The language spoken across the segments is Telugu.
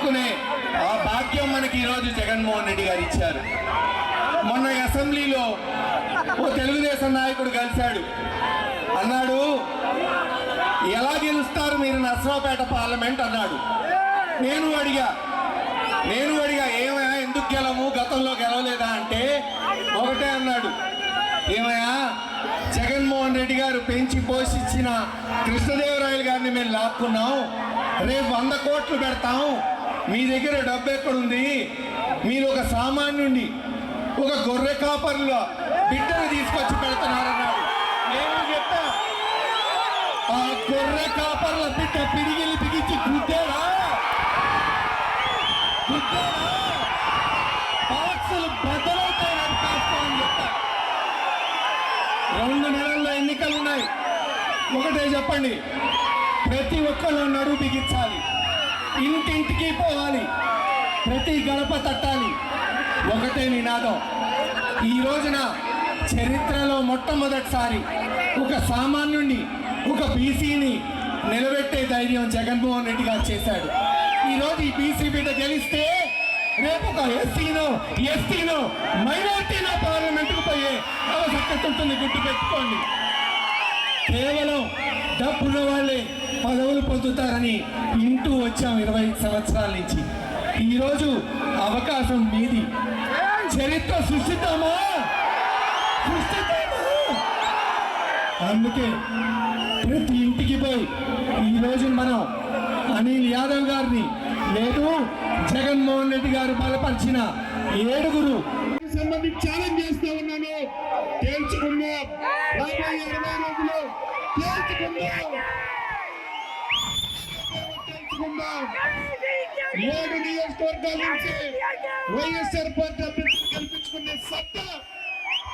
ఎన్నుకునే ఆ భాగ్యం మనకి ఈరోజు జగన్మోహన్ రెడ్డి గారు ఇచ్చారు. మొన్న అసెంబ్లీలో ఓ తెలుగుదేశం నాయకుడు కలిశాడు. అన్నాడు, ఎలా గెలుస్తారు మీరు నర్సరావుపేట పార్లమెంట్ అన్నాడు. నేను అడిగా ఏమయ్యా ఎందుకు గెలము, గతంలో గెలవలేదా అంటే ఒకటే అన్నాడు, ఏమయ్యా జగన్మోహన్ రెడ్డి గారు పెంచి పోషించిన కృష్ణదేవరాయలు గారిని మేము లాక్కున్నాం, రేపు 100 కోట్లు పెడతాం, మీ దగ్గర డబ్బు ఎక్కడుంది, మీరు ఒక సామాన్యుడిని ఒక గొర్రె కాపర్లో బిడ్డను తీసుకొచ్చి పెడుతున్నారన్నాడు. నేను చెప్పా, ఆ గొర్రె కాపర్ల బిడ్డ పిడిగిలి బిగించి గుద్దేరా బాక్సులు బద్దలవుతాయని కాస్తామని చెప్పా. 2 నెలల్లో ఎన్నికలు ఉన్నాయి. ఒకటే చెప్పండి, ప్రతి ఒక్కళ్ళు నడుము బిగించాలి, ఇంటింటికి పోవాలి, ప్రతి గడప తట్టాలి. ఒకటే నినాదం. ఈ రోజున చరిత్రలో మొట్టమొదటిసారి ఒక సామాన్యుడిని, ఒక బీసీని నిలబెట్టే ధైర్యం జగన్మోహన్ రెడ్డి గారు చేశాడు. ఈరోజు ఈ బీసీ బిడ్డ గెలిస్తే రేపు ఒక ఎస్టీనో మైనార్టీనో పార్లమెంటుకు పోయే అవసరం ఉంటుంది. గుర్తు పెట్టుకోండి. కేవలం డబ్బున్న వాళ్ళే పదవులు పొందుతారని ఇంటూ వచ్చాం 25 సంవత్సరాల నుంచి. ఈరోజు అవకాశం మీది. చరిత్ర సృష్టిద్దామా? అందుకే ప్రతి ఇంటికి పోయి ఈరోజు మనం అనిల్ యాదవ్ గారిని, లేదు జగన్మోహన్ రెడ్డి గారు బలపరిచిన 7 సంబంధించి ఛాలెంజ్ చేస్తూ ఉన్నాను. తేల్చుకుందాం, రాబోయే 20 రోజులు తేల్చుకుందాం. 7 నియోజకవర్గాల నుంచి వైఎస్ఆర్ పార్టీ అభ్యర్థులు గెలిపించుకునే సత్తా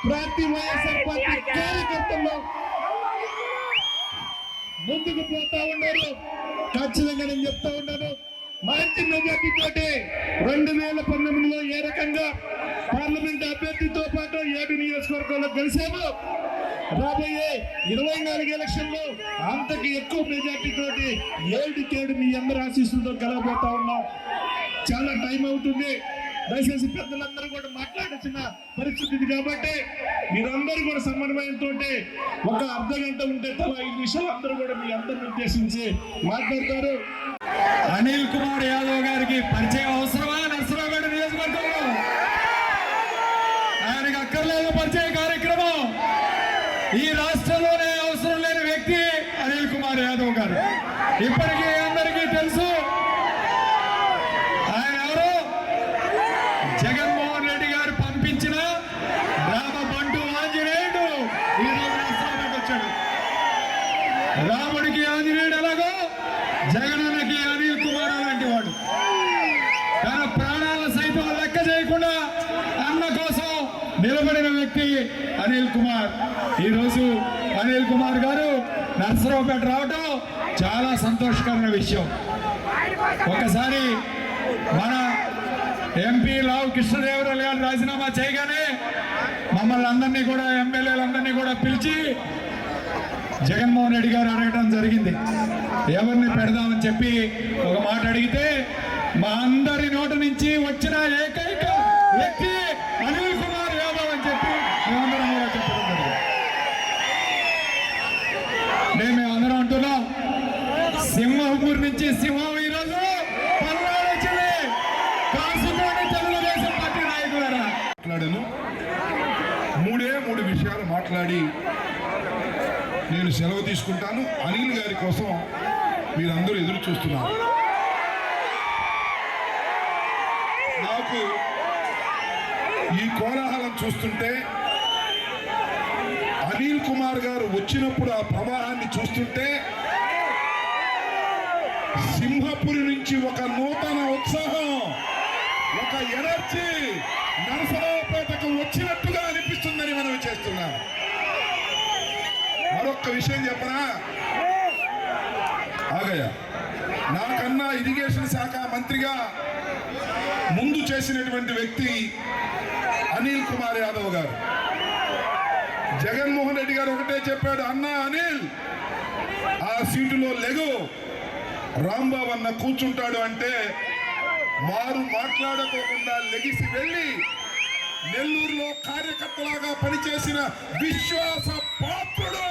ప్రతి వైఎస్ఆర్ పార్టీ కార్యకర్తల్లో ముందుకు పోతా ఉన్నారు. ఖచ్చితంగా నేను చెప్తా ఉన్నాను, మంచి మెజార్టీతోటి 2019లో ఏ రకంగా పార్లమెంట్ అభ్యర్థితో పాటు 7 నియోజకవర్గాల్లో గెలిచాము, రాబోయే 24 ఎలక్షన్లో అంతకు ఎక్కువ మెజార్టీతోటి 7 మీ అందరి ఆశీస్సులతో గెలవబోతా ఉన్నాం. చాలా టైం అవుతుంది. దయచేసి పెద్దలందరూ కూడా మాట్లాడాల్సిన పరిస్థితి ఇది. కాబట్టి మీరందరూ కూడా సమన్వయంతో ఒక అర్ధగంట ఉంటే తలా 5 నిమిషాలు అందరూ కూడా మీ అందరిని ఉద్దేశించి మాట్లాడతారు. అనిల్ కుమార్ యాదవ్ గారికి పరిచయం అవసరమా? నర్సరావుపేట నియోజకవర్గంలో ఆయనకు అక్కర్లేదు పరిచయ కార్యక్రమం. ఈ రాష్ట్రంలోనే అవసరం లేని వ్యక్తి అనిల్ కుమార్ యాదవ్ గారు. ఇప్పటికీ అందరికీ తెలుసు ఆయన ఎవరు. జగన్మోహన్ రెడ్డి గారు పంపించిన రామబంటు ఆంజనేయుడు ఈరోజు రాష్ట్రానికి వచ్చాడు. రాముడికి ఆంజనేయుడు ఎలాగో జగనన్నకి అనిల్ కుమార్ అలాంటి వాడు. తన ప్రాణాల సైతం లెక్క చేయకుండా అన్న కోసం నిలబడిన వ్యక్తి అనిల్ కుమార్. ఈరోజు అనిల్ కుమార్ గారు నర్సరావుపేట రావడం చాలా సంతోషకరమైన విషయం. ఒకసారి మన ఎంపీ లావు కృష్ణదేవరాయలు గారు రాజీనామా చేయగానే మమ్మల్ని అందరినీ కూడా, ఎమ్మెల్యేలందరినీ కూడా పిలిచి జగన్మోహన్ రెడ్డి గారు అడగడం జరిగింది, ఎవరిని పెడదామని చెప్పి ఒక మాట అడిగితే మా అందరి నోటి నుంచి వచ్చిన ఏకైక వ్యక్తి అనిల్ కుమార్ యాదవ్ అని చెప్పి మేమందరం కూడా చెప్పడం జరిగింది. మేమందరం అంటున్నాం, సింహపూర్ నుంచి సింహం ఈరోజు పల్నాడు వచ్చింది. కాసుకోండి తెలుగుదేశం పార్టీ నాయకులారా. మాట్లాడాను 3 విషయాలు మాట్లాడి నేను సెలవు తీసుకుంటాను. అనిల్ గారి కోసం మీరందరూ ఎదురు చూస్తున్నారు. నాకు ఈ కోలాహలం చూస్తుంటే, అనిల్ కుమార్ గారు వచ్చినప్పుడు ఆ ప్రవాహాన్ని చూస్తుంటే సింహపురి నుంచి ఒక నూతన ఉత్సాహం, ఒక ఎనర్జీ నరసరావుపేటకు వచ్చినట్టుగా అనిపిస్తుందని మనం చేస్తున్నాం. మరొక్క విషయం చెప్పనా, ఆగయ్య, నాకన్నా ఇరిగేషన్ శాఖ మంత్రిగా ముందు చేసినటువంటి వ్యక్తి అనిల్ కుమార్ యాదవ్ గారు. జగన్మోహన్ రెడ్డి గారు ఒకటే చెప్పాడు, అన్నా అనిల్ ఆ సీటులో లెగు, రాంబాబు అన్న కూర్చుంటాడు అంటే మారు మాట్లాడుకోకుండా లెగిసి వెళ్ళి నెల్లూరులో కార్యకర్తలాగా పనిచేసిన విశ్వాస పాత్రుడు